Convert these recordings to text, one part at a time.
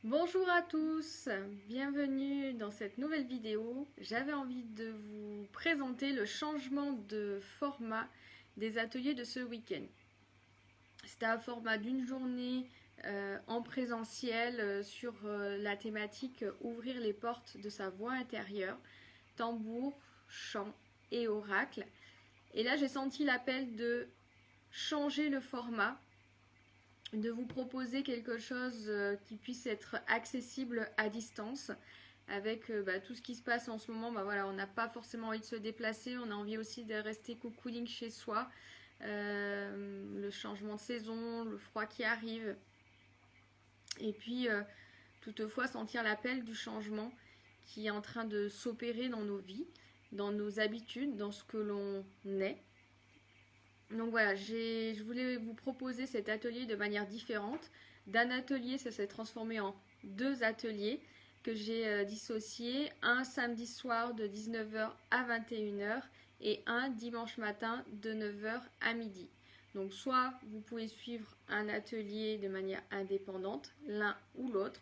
Bonjour à tous, bienvenue dans cette nouvelle vidéo. J'avais envie de vous présenter le changement de format des ateliers de ce week-end. C'était un format d'une journée en présentiel sur la thématique ouvrir les portes de sa voix intérieure, tambour, chant et oracle. Et là j'ai senti l'appel de changer le format, de vous proposer quelque chose qui puisse être accessible à distance avec tout ce qui se passe en ce moment. Voilà, on n'a pas forcément envie de se déplacer, on a envie aussi de rester cocooning chez soi. Le changement de saison, le froid qui arrive, et puis toutefois sentir l'appel du changement qui est en train de s'opérer dans nos vies, dans nos habitudes, dans ce que l'on est. Donc voilà, je voulais vous proposer cet atelier de manière différente. D'un atelier, ça s'est transformé en deux ateliers que j'ai dissociés. Un samedi soir de 19h à 21h et un dimanche matin de 9h à midi. Donc soit vous pouvez suivre un atelier de manière indépendante, l'un ou l'autre,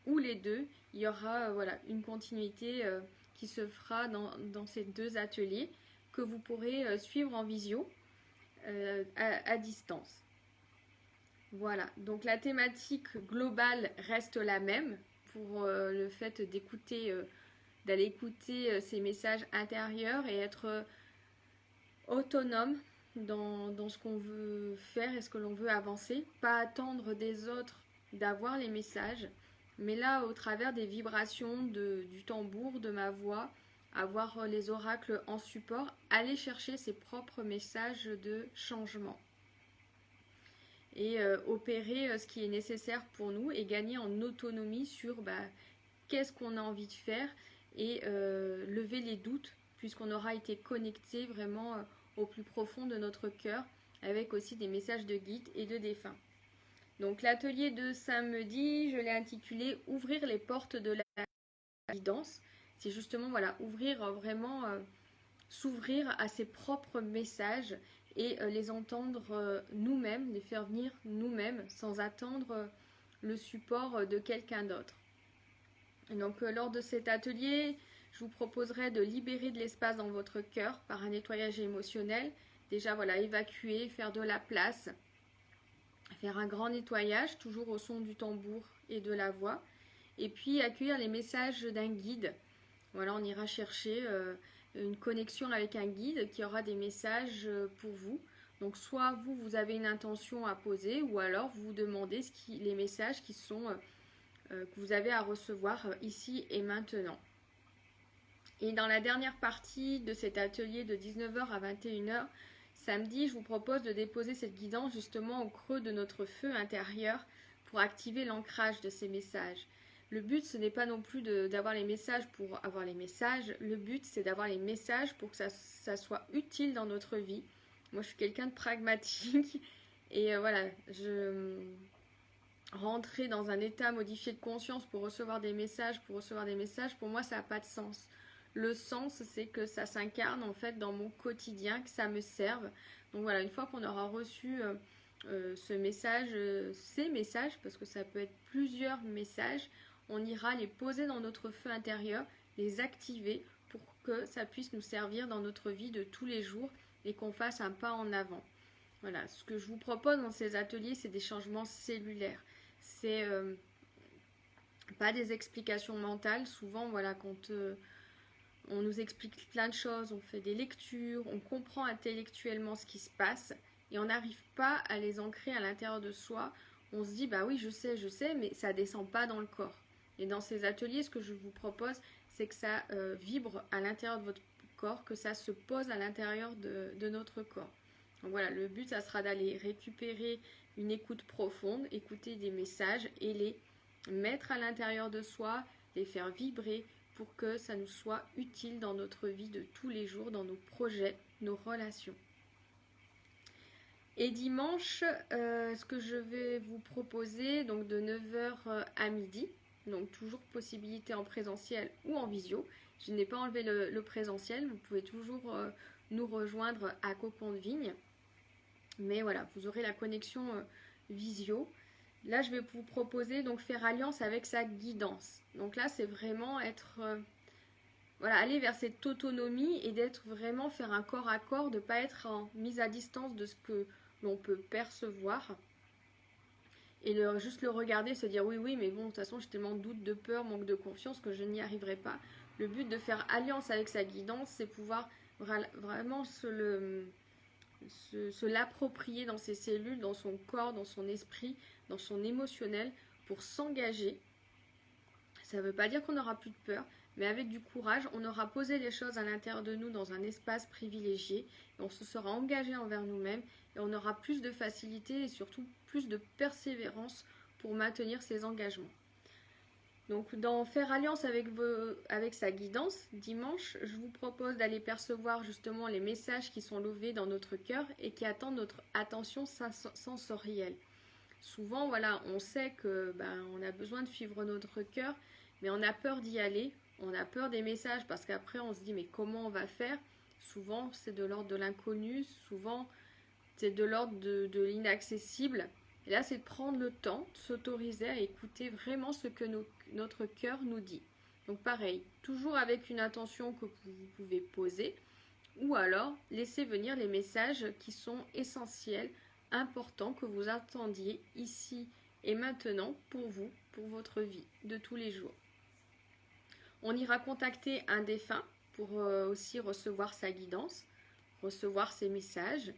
ou les deux. Il y aura une continuité qui se fera dans ces deux ateliers que vous pourrez suivre en visio. À distance. Voilà, donc la thématique globale reste la même pour le fait d'écouter, d'aller écouter ces messages intérieurs et être autonome dans ce qu'on veut faire et ce que l'on veut avancer. Pas attendre des autres d'avoir les messages, mais là au travers des vibrations du tambour, de ma voix, avoir les oracles en support, aller chercher ses propres messages de changement et opérer ce qui est nécessaire pour nous et gagner en autonomie sur qu'est-ce qu'on a envie de faire et lever les doutes puisqu'on aura été connecté vraiment au plus profond de notre cœur avec aussi des messages de guide et de défunt. Donc l'atelier de samedi, je l'ai intitulé Ouvrir les portes de la guidance. C'est justement ouvrir vraiment, s'ouvrir à ses propres messages et les entendre nous-mêmes, les faire venir nous-mêmes sans attendre le support de quelqu'un d'autre. Donc lors de cet atelier, je vous proposerai de libérer de l'espace dans votre cœur par un nettoyage émotionnel. Déjà évacuer, faire de la place, faire un grand nettoyage, toujours au son du tambour et de la voix. Et puis accueillir les messages d'un guide. Voilà, on ira chercher une connexion avec un guide qui aura des messages pour vous. Donc soit vous avez une intention à poser ou alors vous vous demandez les messages que vous avez à recevoir ici et maintenant. Et dans la dernière partie de cet atelier de 19h à 21h, samedi, je vous propose de déposer cette guidance justement au creux de notre feu intérieur pour activer l'ancrage de ces messages. Le but, ce n'est pas non plus d'avoir les messages pour avoir les messages. Le but, c'est d'avoir les messages pour que ça soit utile dans notre vie. Moi, je suis quelqu'un de pragmatique. Et rentrer dans un état modifié de conscience pour recevoir des messages, pour moi, ça n'a pas de sens. Le sens, c'est que ça s'incarne en fait dans mon quotidien, que ça me serve. Donc voilà, une fois qu'on aura reçu ce message, ces messages, parce que ça peut être plusieurs messages, on ira les poser dans notre feu intérieur, les activer pour que ça puisse nous servir dans notre vie de tous les jours et qu'on fasse un pas en avant. Voilà, ce que je vous propose dans ces ateliers, c'est des changements cellulaires. C'est pas des explications mentales. Souvent, quand on nous explique plein de choses, on fait des lectures, on comprend intellectuellement ce qui se passe et on n'arrive pas à les ancrer à l'intérieur de soi. On se dit, bah oui, je sais, mais ça descend pas dans le corps. Et dans ces ateliers, ce que je vous propose, c'est que ça vibre à l'intérieur de votre corps, que ça se pose à l'intérieur de notre corps. Donc voilà, le but, ça sera d'aller récupérer une écoute profonde, écouter des messages et les mettre à l'intérieur de soi, les faire vibrer pour que ça nous soit utile dans notre vie de tous les jours, dans nos projets, nos relations. Et dimanche, ce que je vais vous proposer, donc de 9h à midi, donc toujours possibilité en présentiel ou en visio. Je n'ai pas enlevé le présentiel, vous pouvez toujours nous rejoindre à Cocon de Vigne. Mais voilà, vous aurez la connexion visio. Là, je vais vous proposer donc faire alliance avec sa guidance. Donc là, c'est vraiment être, voilà, aller vers cette autonomie et d'être vraiment faire un corps à corps, de ne pas être en mise à distance de ce que l'on peut percevoir. Et juste le regarder, se dire oui, oui, mais bon, de toute façon, j'ai tellement de doutes, de peur, manque de confiance que je n'y arriverai pas. Le but de faire alliance avec sa guidance, c'est pouvoir vraiment se l'approprier dans ses cellules, dans son corps, dans son esprit, dans son émotionnel, pour s'engager. Ça ne veut pas dire qu'on n'aura plus de peur, mais avec du courage, on aura posé les choses à l'intérieur de nous dans un espace privilégié, et on se sera engagé envers nous-mêmes, et on aura plus de facilité et surtout plus de persévérance pour maintenir ses engagements. Donc dans faire alliance avec sa guidance, dimanche, je vous propose d'aller percevoir justement les messages qui sont levés dans notre cœur et qui attendent notre attention sensorielle. Souvent, voilà, on sait que on a besoin de suivre notre cœur, mais on a peur d'y aller, on a peur des messages parce qu'après on se dit mais comment on va faire? Souvent c'est de l'ordre de l'inconnu, souvent c'est de l'ordre de l'inaccessible. Et là, c'est de prendre le temps, de s'autoriser à écouter vraiment ce que notre cœur nous dit. Donc pareil, toujours avec une intention que vous pouvez poser, ou alors laisser venir les messages qui sont essentiels, importants, que vous attendiez ici et maintenant pour vous, pour votre vie de tous les jours. On ira contacter un défunt pour aussi recevoir sa guidance, recevoir ses messages.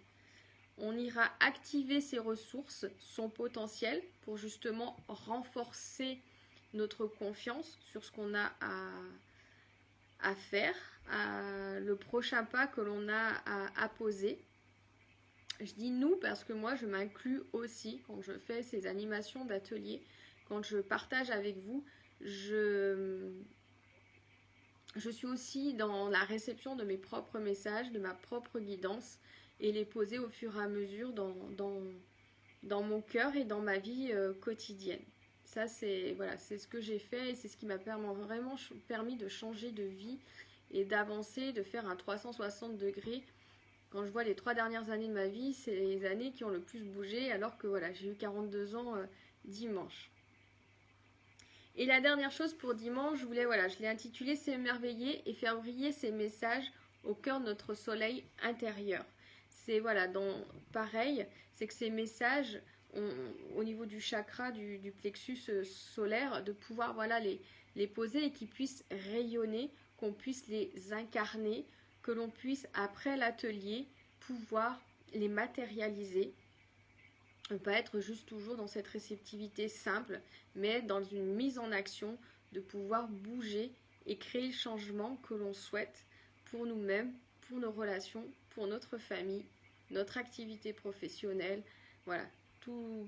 On ira activer ses ressources, son potentiel, pour justement renforcer notre confiance sur ce qu'on a à faire, le prochain pas que l'on a à poser. Je dis nous parce que moi je m'inclus aussi quand je fais ces animations d'atelier, quand je partage avec vous, je suis aussi dans la réception de mes propres messages, de ma propre guidance, et les poser au fur et à mesure dans mon cœur et dans ma vie quotidienne. Ça, c'est ce que j'ai fait et c'est ce qui m'a vraiment permis de changer de vie et d'avancer, de faire un 360 degrés. Quand je vois les 3 dernières années de ma vie, c'est les années qui ont le plus bougé, alors que voilà, j'ai eu 42 ans dimanche. Et la dernière chose pour dimanche, je l'ai intitulé S'émerveiller et faire briller ces messages au cœur de notre soleil intérieur. C'est pareil, c'est que ces messages, au niveau du chakra, du plexus solaire, de pouvoir les poser et qu'ils puissent rayonner, qu'on puisse les incarner, que l'on puisse après l'atelier pouvoir les matérialiser. Ne pas être juste toujours dans cette réceptivité simple, mais dans une mise en action, de pouvoir bouger et créer le changement que l'on souhaite pour nous-mêmes, pour nos relations, pour notre famille, notre activité professionnelle, voilà, tout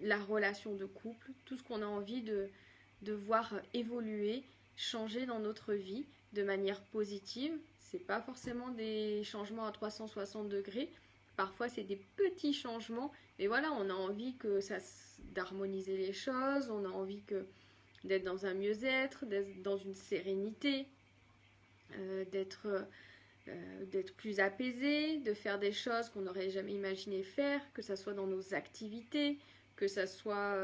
la relation de couple, tout ce qu'on a envie de voir évoluer, changer dans notre vie de manière positive. C'est pas forcément des changements à 360 degrés, parfois c'est des petits changements, mais voilà, on a envie d'harmoniser les choses, on a envie d'être dans un mieux-être, d'être dans une sérénité, d'être plus apaisé, de faire des choses qu'on n'aurait jamais imaginé faire, que ce soit dans nos activités, que ce soit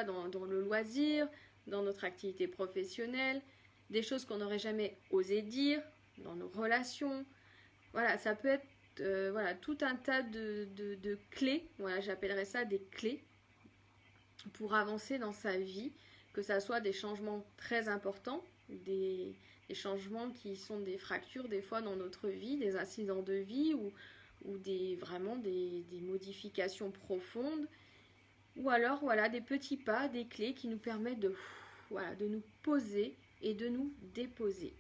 dans le loisir, dans notre activité professionnelle, des choses qu'on n'aurait jamais osé dire, dans nos relations. Voilà, ça peut être tout un tas de clés, j'appellerais ça des clés pour avancer dans sa vie, que ça soit des changements très importants, des changements qui sont des fractures des fois dans notre vie, des incidents de vie ou des modifications profondes, ou alors des petits pas, des clés qui nous permettent de nous poser et de nous déposer.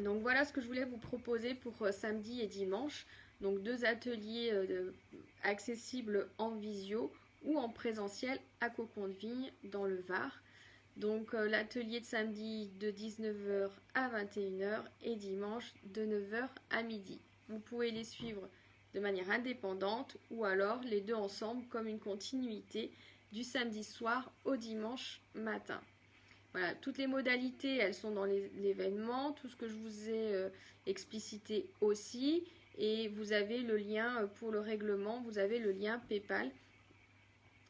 Donc voilà ce que je voulais vous proposer pour samedi et dimanche. Donc 2 ateliers accessibles en visio ou en présentiel à Cocon de Vigne dans le Var. Donc l'atelier de samedi de 19h à 21h et dimanche de 9h à midi. Vous pouvez les suivre de manière indépendante ou alors les deux ensemble comme une continuité du samedi soir au dimanche matin. Voilà, toutes les modalités, elles sont dans l'événement, tout ce que je vous ai explicité aussi. Et vous avez le lien pour le règlement, vous avez le lien PayPal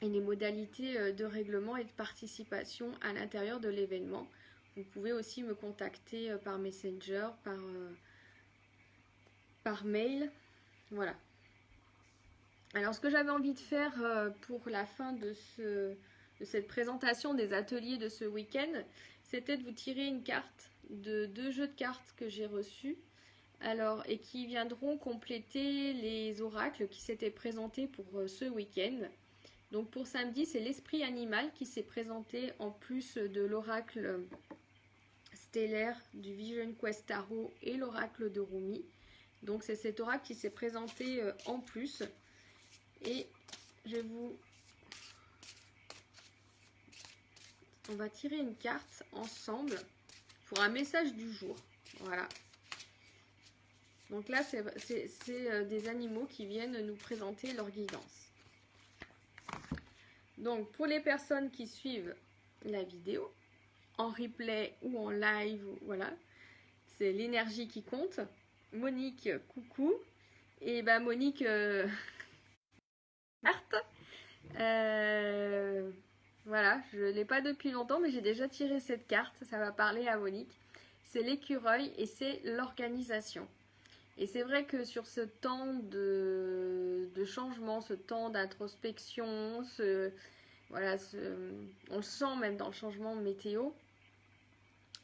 et les modalités de règlement et de participation à l'intérieur de l'événement. Vous pouvez aussi me contacter par Messenger, par mail. Voilà. Alors ce que j'avais envie de faire pour la fin de cette présentation des ateliers de ce week-end, c'était de vous tirer une carte de 2 jeux de cartes que j'ai reçus. Alors, et qui viendront compléter les oracles qui s'étaient présentés pour ce week-end. Donc pour samedi, c'est l'esprit animal qui s'est présenté en plus de l'oracle stellaire du Vision Quest Tarot et l'oracle de Rumi. Donc c'est cet oracle qui s'est présenté en plus. Et on va tirer une carte ensemble pour un message du jour. Voilà. Donc là, c'est des animaux qui viennent nous présenter leur guidance. Donc, pour les personnes qui suivent la vidéo, en replay ou en live, voilà, c'est l'énergie qui compte. Monique, coucou. Et bah Monique, carte. Voilà, je ne l'ai pas depuis longtemps, mais j'ai déjà tiré cette carte. Ça va parler à Monique. C'est l'écureuil et c'est l'organisation. Et c'est vrai que sur ce temps de changement, ce temps d'introspection, voilà, on le sent même dans le changement météo,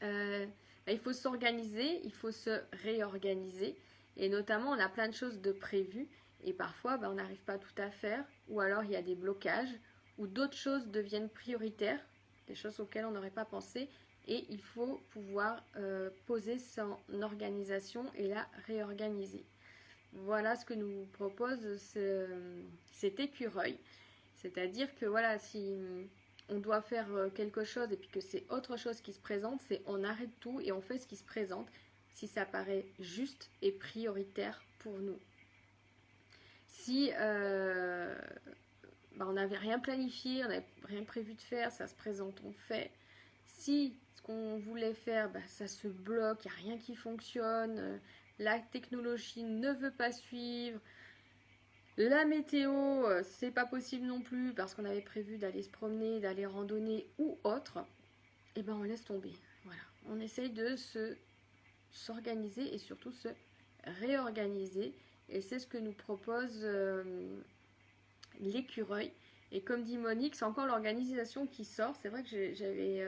il faut s'organiser, il faut se réorganiser. Et notamment, on a plein de choses de prévues. Et parfois, on n'arrive pas tout à faire. Ou alors, il y a des blocages. Ou d'autres choses deviennent prioritaires. Des choses auxquelles on n'aurait pas pensé. Et il faut pouvoir poser son organisation et la réorganiser. Voilà ce que nous propose cet écureuil. C'est-à-dire que voilà, si on doit faire quelque chose et puis que c'est autre chose qui se présente, c'est on arrête tout et on fait ce qui se présente si ça paraît juste et prioritaire pour nous. Si on n'avait rien planifié, on n'avait rien prévu de faire, ça se présente, on fait. Si ce qu'on voulait faire, ça se bloque, il n'y a rien qui fonctionne, la technologie ne veut pas suivre, la météo, c'est pas possible non plus parce qu'on avait prévu d'aller se promener, d'aller randonner ou autre, et on laisse tomber. Voilà, on essaye de s'organiser et surtout se réorganiser. Et c'est ce que nous propose l'écureuil. Et comme dit Monique, c'est encore l'organisation qui sort. C'est vrai que j'avais,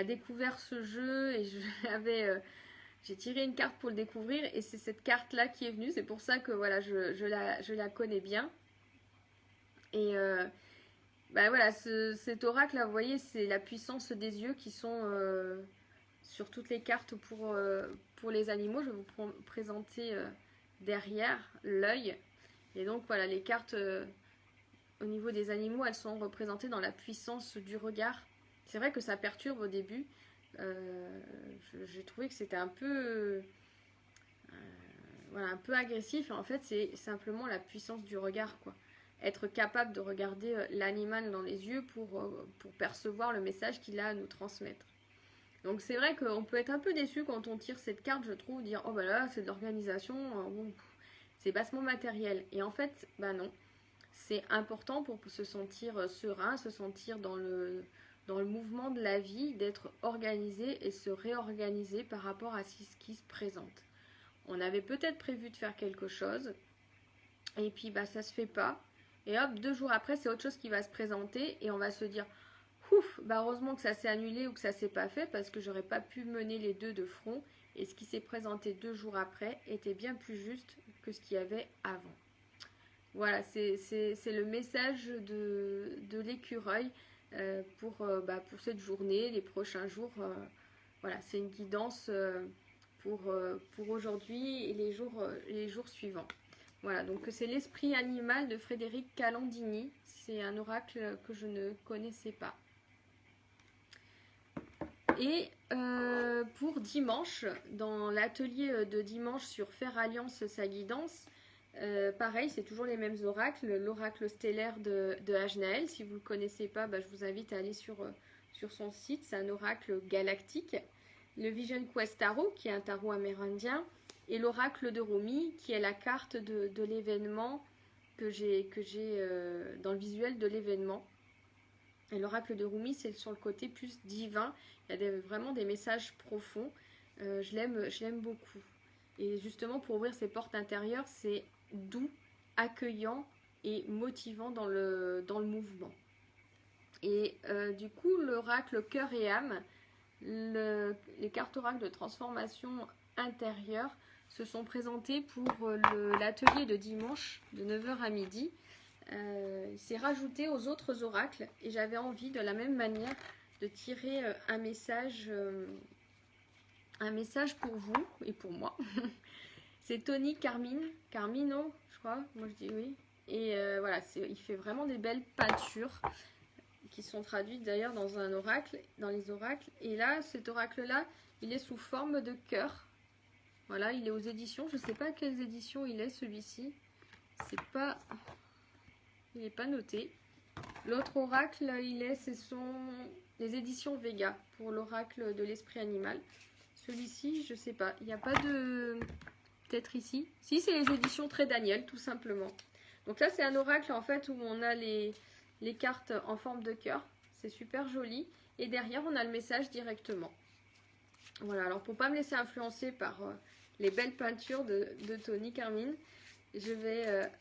découvert ce jeu et j'ai tiré une carte pour le découvrir et c'est cette carte-là qui est venue. C'est pour ça que voilà, je la connais bien. Et voilà, cet oracle-là, vous voyez, c'est la puissance des yeux qui sont sur toutes les cartes pour les animaux. Je vais vous présenter derrière l'œil. Et donc voilà, les cartes au niveau des animaux, elles sont représentées dans la puissance du regard. C'est vrai que ça perturbe au début. J'ai trouvé que c'était un peu agressif. En fait, c'est simplement la puissance du regard, quoi. Être capable de regarder l'animal dans les yeux pour percevoir le message qu'il a à nous transmettre. Donc c'est vrai qu'on peut être un peu déçu quand on tire cette carte, je trouve, dire oh là c'est de l'organisation, c'est bassement matériel. Et en fait, non. C'est important pour se sentir serein, se sentir dans le mouvement de la vie, d'être organisé et se réorganiser par rapport à ce qui se présente. On avait peut-être prévu de faire quelque chose, et puis ça se fait pas. Et hop, 2 jours après, c'est autre chose qui va se présenter, et on va se dire ouf, heureusement que ça s'est annulé ou que ça s'est pas fait, parce que j'aurais pas pu mener les deux de front, et ce qui s'est présenté 2 jours après était bien plus juste que ce qu'il y avait avant. Voilà, c'est le message de l'écureuil pour cette journée, les prochains jours. Voilà, c'est une guidance pour aujourd'hui et les jours suivants. Voilà, donc c'est l'esprit animal de Frédéric Calandini. C'est un oracle que je ne connaissais pas. Et pour dimanche, dans l'atelier de dimanche sur Faire Alliance sa guidance, pareil, c'est toujours les mêmes oracles. L'oracle stellaire de Ajnael, si vous ne le connaissez pas, je vous invite à aller sur son site. C'est un oracle galactique. Le Vision Quest Tarot, qui est un tarot amérindien. Et l'oracle de Rumi, qui est la carte de l'événement que j'ai dans le visuel de l'événement. Et l'oracle de Rumi, c'est sur le côté plus divin. Il y a vraiment des messages profonds. Je l'aime beaucoup. Et justement, pour ouvrir ses portes intérieures, c'est doux, accueillant et motivant dans le mouvement. Et du coup, l'oracle cœur et âme, les cartes oracles de transformation intérieure se sont présentées pour l'atelier de dimanche de 9 h à midi. Il s'est rajouté aux autres oracles et j'avais envie de la même manière de tirer un message pour vous et pour moi. C'est Tony Carmino, je crois, moi je dis oui. Et voilà, il fait vraiment des belles peintures qui sont traduites d'ailleurs dans les oracles. Et là, cet oracle-là, il est sous forme de cœur. Voilà, il est aux éditions. Je ne sais pas à quelles éditions il est, celui-ci. Il n'est pas noté. L'autre oracle, ce sont les éditions Vega pour l'oracle de l'esprit animal. Celui-ci, je ne sais pas. Il n'y a pas de... Peut-être ici. Si, c'est les éditions Très Daniel, tout simplement. Donc là, c'est un oracle en fait où on a les cartes en forme de cœur. C'est super joli. Et derrière, on a le message directement. Voilà, alors pour ne pas me laisser influencer par les belles peintures de Tony Carmine, je vais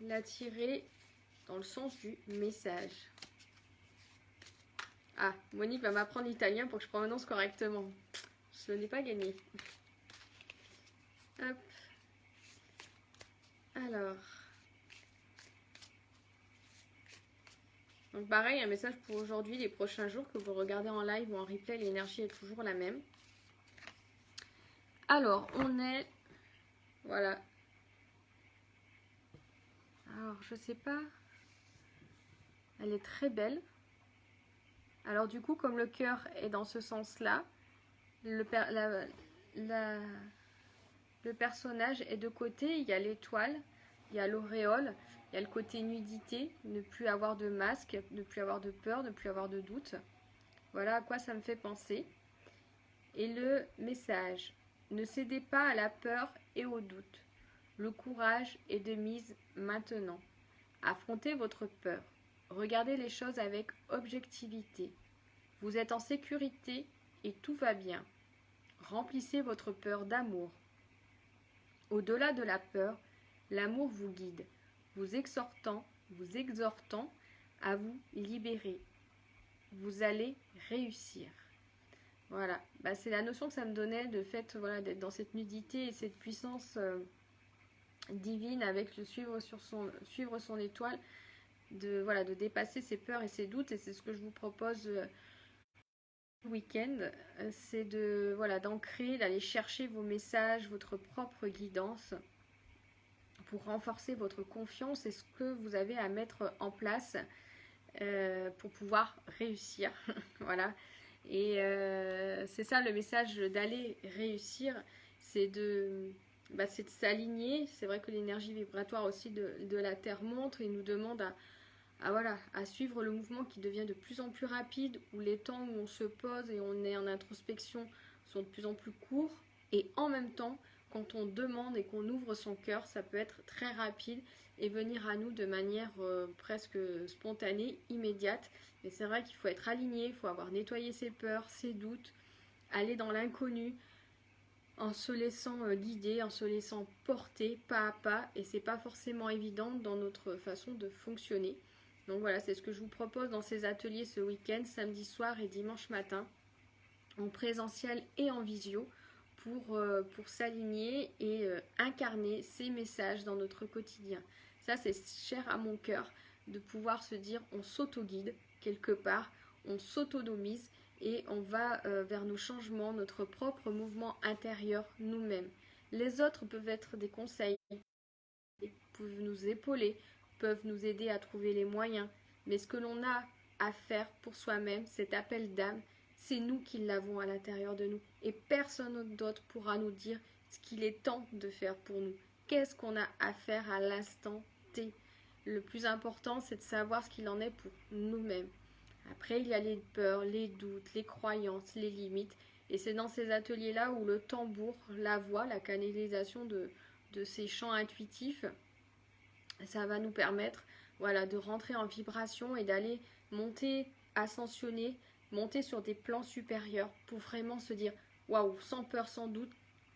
la tirer dans le sens du message. Ah, Monique va m'apprendre l'italien pour que je prononce correctement. Je n'ai pas gagné. Hop. Alors. Donc pareil, un message pour aujourd'hui, les prochains jours, que vous regardez en live ou en replay, l'énergie est toujours la même. Alors, on est... Voilà. Alors, je sais pas. Elle est très belle. Alors du coup, comme le cœur est dans ce sens-là, le personnage est de côté. Il y a l'étoile, il y a l'auréole, il y a le côté nudité, ne plus avoir de masque, ne plus avoir de peur, ne plus avoir de doute. Voilà à quoi ça me fait penser. Et le message: ne cédez pas à la peur et au doute. Le courage est de mise maintenant. Affrontez votre peur. Regardez les choses avec objectivité. Vous êtes en sécurité et tout va bien. Remplissez votre peur d'amour. Au-delà de la peur, l'amour vous guide, vous exhortant à vous libérer. Vous allez réussir. Voilà, c'est la notion que ça me donnait de fait, voilà, d'être dans cette nudité et cette puissance divine avec le suivre son étoile, de dépasser ses peurs et ses doutes. Et c'est ce que je vous propose le week-end, c'est d'ancrer, d'aller chercher vos messages, votre propre guidance pour renforcer votre confiance et ce que vous avez à mettre en place pour pouvoir réussir. Voilà. Et c'est ça le message d'aller réussir, c'est de s'aligner. C'est vrai que l'énergie vibratoire aussi de la Terre montre et nous demande à suivre le mouvement qui devient de plus en plus rapide, où les temps où on se pose et on est en introspection sont de plus en plus courts. Et en même temps, quand on demande et qu'on ouvre son cœur, ça peut être très rapide et venir à nous de manière presque spontanée, immédiate. Mais c'est vrai qu'il faut être aligné, il faut avoir nettoyé ses peurs, ses doutes, aller dans l'inconnu en se laissant guider, en se laissant porter pas à pas. Et c'est pas forcément évident dans notre façon de fonctionner. Donc voilà, c'est ce que je vous propose dans ces ateliers ce week-end, samedi soir et dimanche matin, en présentiel et en visio, pour s'aligner et incarner ces messages dans notre quotidien. Ça, c'est cher à mon cœur, de pouvoir se dire on s'auto-guide quelque part, on s'autonomise et on va vers nos changements, notre propre mouvement intérieur nous-mêmes. Les autres peuvent être des conseils, peuvent nous épauler, peuvent nous aider à trouver les moyens, mais ce que l'on a à faire pour soi-même, cet appel d'âme, c'est nous qui l'avons à l'intérieur de nous et personne d'autre pourra nous dire ce qu'il est temps de faire pour nous. Qu'est-ce qu'on a à faire à l'instant T? Le plus important, c'est de savoir ce qu'il en est pour nous-mêmes. Après, il y a les peurs, les doutes, les croyances, les limites. Et c'est dans ces ateliers-là où le tambour, la voix, la canalisation de ces chants intuitifs Ça va nous permettre, voilà, de rentrer en vibration et d'aller monter, ascensionner, monter sur des plans supérieurs pour vraiment se dire, waouh, sans peur, sans doute,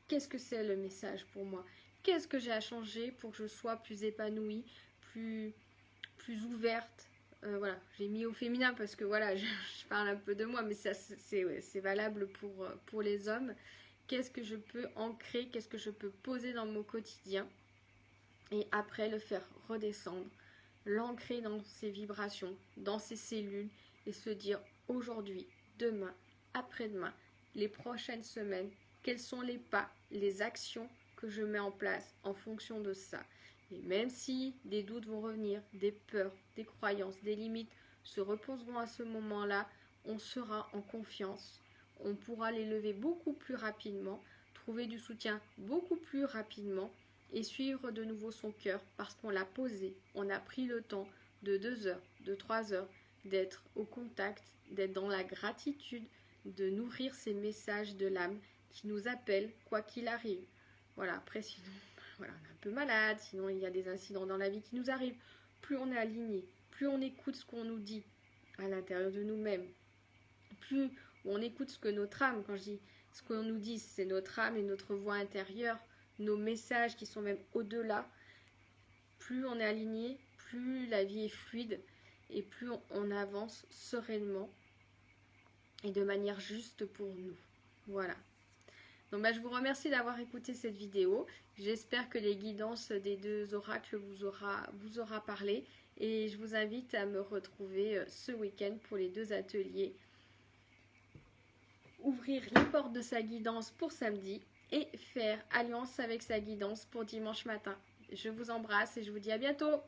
qu'est-ce que c'est le message pour moi? Qu'est-ce que j'ai à changer pour que je sois plus épanouie, plus ouverte? Voilà, j'ai mis au féminin parce que voilà, je parle un peu de moi, mais c'est valable pour les hommes. Qu'est-ce que je peux ancrer, qu'est-ce que je peux poser dans mon quotidien et après le faire redescendre, l'ancrer dans ses vibrations, dans ses cellules et se dire aujourd'hui, demain, après-demain, les prochaines semaines, quels sont les pas, les actions que je mets en place en fonction de ça. Et même si des doutes vont revenir, des peurs, des croyances, des limites se reposeront à ce moment-là, on sera en confiance. On pourra les lever beaucoup plus rapidement, trouver du soutien beaucoup plus rapidement et suivre de nouveau son cœur parce qu'on l'a posé, on a pris le temps de 2 heures, de 3 heures, d'être au contact, d'être dans la gratitude, de nourrir ces messages de l'âme qui nous appellent quoi qu'il arrive. Voilà, après sinon, voilà, on est un peu malade, sinon il y a des incidents dans la vie qui nous arrivent. Plus on est aligné, plus on écoute ce qu'on nous dit à l'intérieur de nous-mêmes, plus on écoute ce que notre âme, quand je dis ce qu'on nous dit, c'est notre âme et notre voix intérieure, nos messages qui sont même au-delà, plus on est aligné, plus la vie est fluide et plus on avance sereinement et de manière juste pour nous. Voilà. Donc je vous remercie d'avoir écouté cette vidéo. J'espère que les guidances des 2 oracles vous aura parlé et je vous invite à me retrouver ce week-end pour les 2 ateliers. Ouvrir les portes de sa guidance pour samedi et faire alliance avec sa guidance pour dimanche matin. Je vous embrasse et je vous dis à bientôt.